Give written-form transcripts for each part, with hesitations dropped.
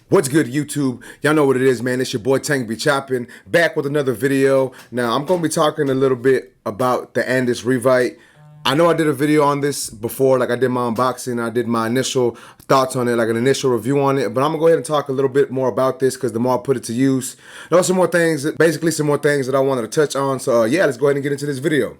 What's good, YouTube? Y'all know what it is, man. It's your boy Tank be Choppin, back with another video. Now, I'm going to be talking a little bit about the Andis reVite. I know I did a video on this before, like I did my unboxing. I did my initial thoughts on it, like an initial review on it. But I'm going to go ahead and talk a little bit more about this because the more I put it to use, there are some more things, basically some more things that I wanted to touch on. So, yeah, let's go ahead and get into this video.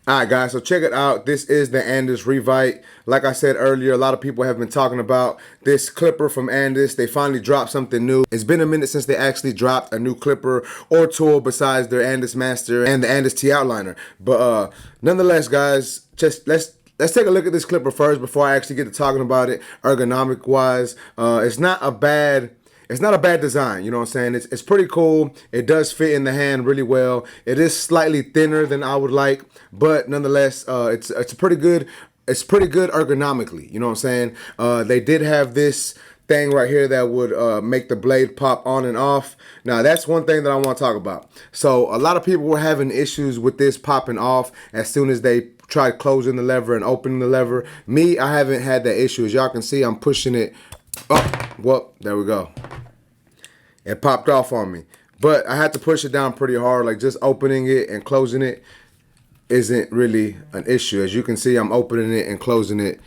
Alright guys, so check it out. This is the Andis reVite. Like I said earlier, a lot of people have been talking about this clipper from Andis. They finally dropped something new. It's been a minute since they actually dropped a new clipper or tool besides their Andis Master and the Andis T Outliner. But nonetheless, guys, just let's take a look at this clipper first before I actually get to talking about it ergonomic wise. It's not a bad design, you know what I'm saying? It's pretty cool. It does fit in the hand really well. It is slightly thinner than I would like, but nonetheless, it's pretty good. It's pretty good ergonomically, you know what I'm saying? They did have this thing right here that would make the blade pop on and off. Now that's one thing that I want to talk about. So a lot of people were having issues with this popping off as soon as they tried closing the lever and opening the lever. Me, I haven't had that issue. As y'all can see, I'm pushing it up. Well, there we go. It popped off on me, but I had to push it down pretty hard. Like just opening it and closing it isn't really an issue. As you can see, I'm opening it and closing it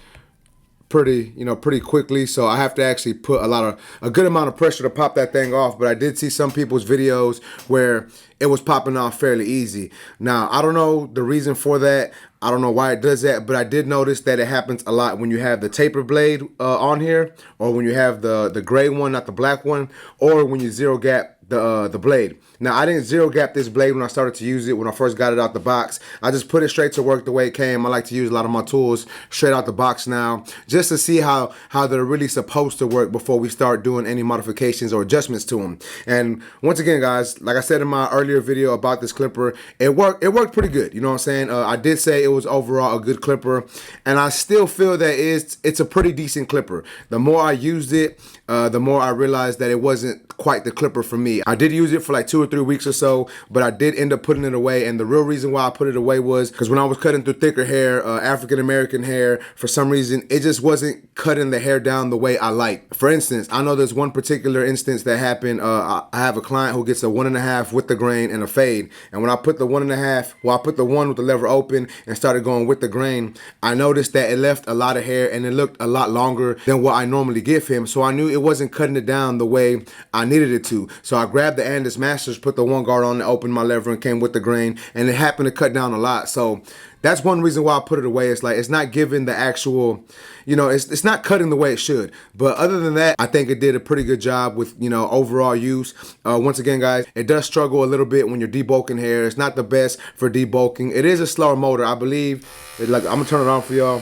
pretty quickly. So I have to actually put a good amount of pressure to pop that thing off. But I did see some people's videos where it was popping off fairly easy. Now, I don't know the reason for that. I don't know why it does that, but I did notice that it happens a lot when you have the taper blade on here, or when you have the gray one, not the black one, or when you zero gap the blade. Now, I didn't zero gap this blade when I started to use it, when I first got it out the box. I just put it straight to work the way it came. I like to use a lot of my tools straight out the box now, just to see how they're really supposed to work before we start doing any modifications or adjustments to them. And once again, guys, like I said in my earlier video about this clipper, it worked pretty good. You know what I'm saying? I did say it was overall a good clipper, and I still feel that it's a pretty decent clipper. The more I used it, the more I realized that it wasn't quite the clipper for me. I did use it for like 2 or 3 weeks or so, but I did end up putting it away. And the real reason why I put it away was because when I was cutting through thicker hair, African-American hair, for some reason, it just wasn't cutting the hair down the way I like. For instance, I know there's one particular instance that happened. I have a client who gets a 1.5 with the grain and a fade. And when I put the 1.5, well, I put the one with the lever open and started going with the grain, I noticed that it left a lot of hair and it looked a lot longer than what I normally give him. So I knew it wasn't cutting it down the way I needed it to. So I grabbed the Andis Masters, put the one guard on, and opened my lever and came with the grain, and it happened to cut down a lot. So that's one reason why I put it away. It's like it's not giving the actual, it's not cutting the way it should. But other than that, I think it did a pretty good job with, overall use. Once again, guys, it does struggle a little bit when you're debulking hair. It's not the best for debulking. It is a slower motor, I believe. I'm gonna turn it on for y'all,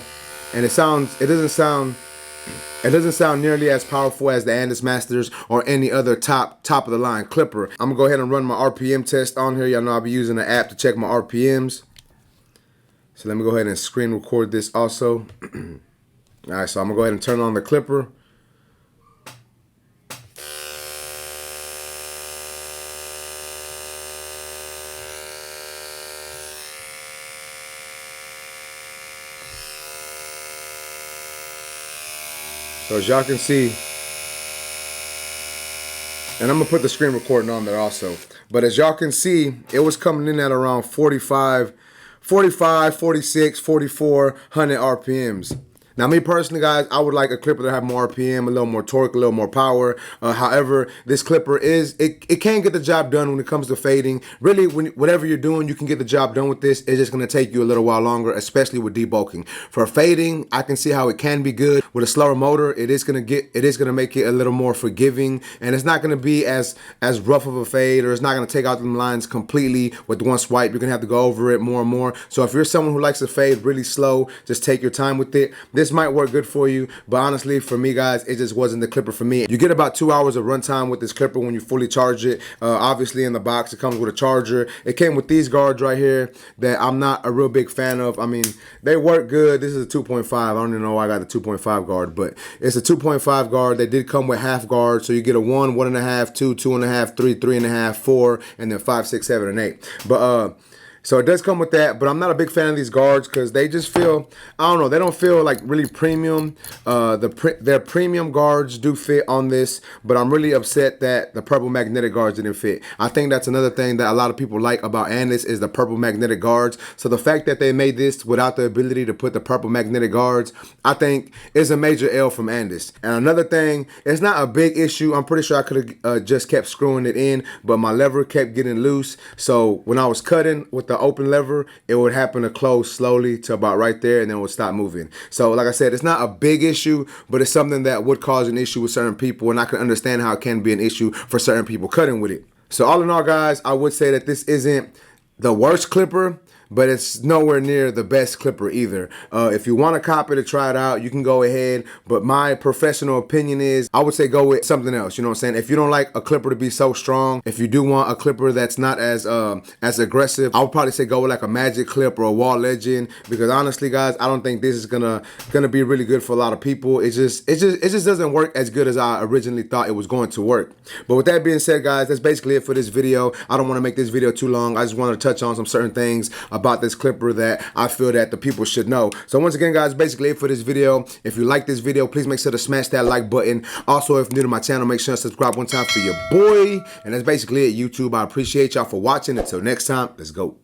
and it doesn't sound nearly as powerful as the Andis Masters or any other top of the line clipper. I'm gonna go ahead and run my RPM test on here. Y'all know I'll be using the app to check my RPMs. So let me go ahead and screen record this also. All right, so I'm gonna go ahead and turn on the clipper. So as y'all can see, and I'm gonna put the screen recording on there also, but as y'all can see, it was coming in at around 45, 46, 4400 RPMs. Now, me personally, guys, I would like a clipper to have more RPM, a little more torque, a little more power. However, this clipper it can get the job done when it comes to fading. Really, whatever you're doing, you can get the job done with this. It's just going to take you a little while longer, especially with debulking. For fading, I can see how it can be good. With a slower motor, it is going to make it a little more forgiving, and it's not going to be as rough of a fade, or it's not going to take out them lines completely with one swipe. You're going to have to go over it more and more. So if you're someone who likes to fade really slow, just take your time with it. This this might work good for you, but honestly, for me, guys, it just wasn't the clipper for me. You get about 2 hours of runtime with this clipper when you fully charge it. Obviously, in the box, it comes with a charger. It came with these guards right here that I'm not a real big fan of. I mean, they work good. This is a 2.5. I don't even know why I got a 2.5 guard, but it's a 2.5 guard. They did come with half guard, so you get a 1, 1.5, 2, 2.5, 3, 3.5, 4, and then 5, 6, 7, and 8. But so it does come with that, but I'm not a big fan of these guards because they just feel, I don't know, they don't feel like really premium. Their premium guards do fit on this, but I'm really upset that the purple magnetic guards didn't fit. I think that's another thing that a lot of people like about Andis is the purple magnetic guards. So the fact that they made this without the ability to put the purple magnetic guards, I think is a major L from Andis. And another thing, it's not a big issue. I'm pretty sure I could have just kept screwing it in, but my lever kept getting loose. So when I was cutting with the open lever, it would happen to close slowly to about right there, and then it would stop moving. So like I said, it's not a big issue, but it's something that would cause an issue with certain people, and I can understand how it can be an issue for certain people cutting with it. So all in all, guys, I would say that this isn't the worst clipper, but it's nowhere near the best clipper either. If you want a copy to try it out, you can go ahead. But my professional opinion is I would say go with something else. You know what I'm saying? If you don't like a clipper to be so strong, if you do want a clipper that's not as aggressive, I would probably say go with like a Magic Clip or a Wall Legend. Because honestly, guys, I don't think this is gonna be really good for a lot of people. It just doesn't work as good as I originally thought it was going to work. But with that being said, guys, that's basically it for this video. I don't want to make this video too long. I just want to touch on some certain things about this clipper that I feel that the people should know. So once again, guys, basically it for this video. If you like this video, please make sure to smash that like button. Also, if you're new to my channel, make sure to subscribe one time for your boy. And that's basically it, YouTube. I appreciate y'all for watching. Until next time, let's go.